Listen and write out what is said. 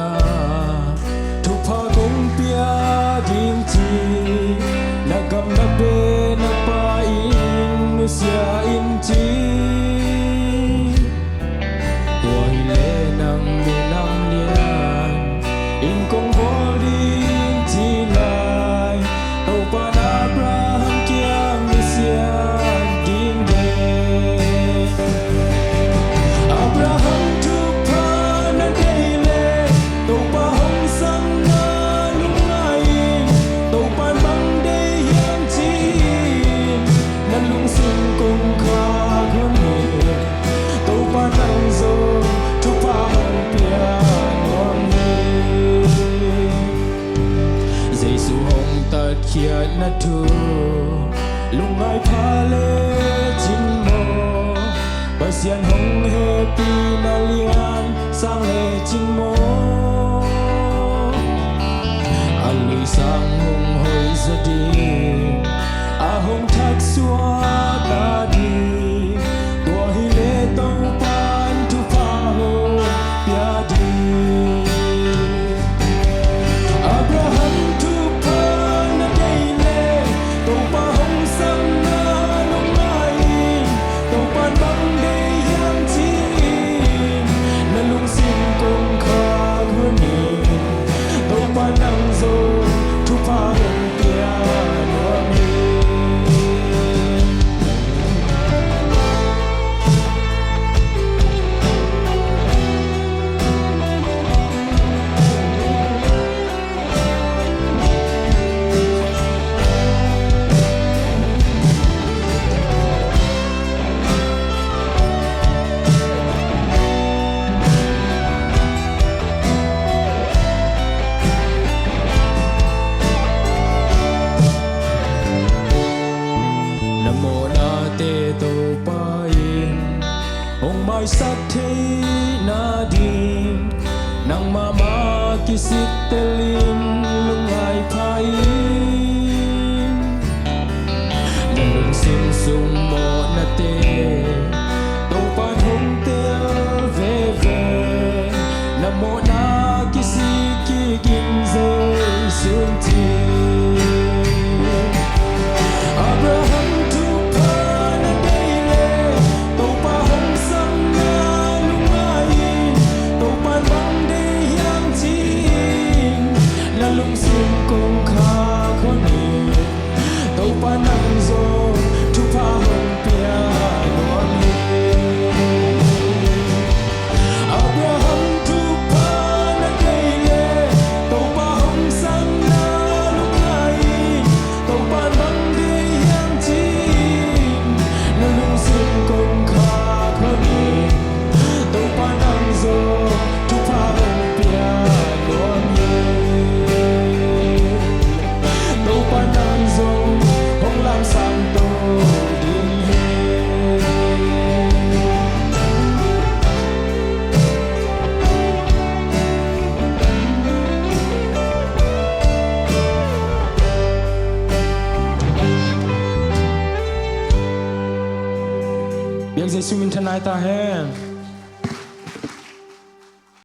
nga thu pha kong pia ding chi nagam na be na pa in nu sia in chi tua hi le nang mi nam lian in kong vol ding chi lai tau pa na Abraham kiang mi sia ding de Abraham thu pha na dei le tau pa hong sang na lung ai tau pa bang de yang chi na lung sim kong kha khon ni tau pa nang zo thu pha hong pia ngom ni Giêsu hong ta kia na thu lung ai pha le chin mo Basian hong he pi na lian sang le chin mo Alui sang hong hoi za di a hong thak xua ta di tua hi le tau pan thu pha ho pia di Abraham thu pha na dei le tau pa hong sang na lung ai tau pan bang de yang chi na lung sim kong kha khun ni tau pa nang zo thu pha hong pia no mi Namo na te to pa in ong mai sat the na din nang mama kisit telin lung ai phai nang sim sung mo na te to pa hong te ve ve namo na kisik ki gin ze sun ti Abraham thu pha na dei le tau pa hong sang na lung ai tau pa bang de yang chi na lung sim kong kha khon ni tau pa nang zo thu pha hong pia no mi Abraham thu pha na dei le tau pa hong sang na lung ai tau pa bang de yang chi na lung sim kong kha khon ni tau pa nang zo thu pha hong pia no mi tau pa nang zo hong lam sang to ding he Biak Giêsu min thanai ta hen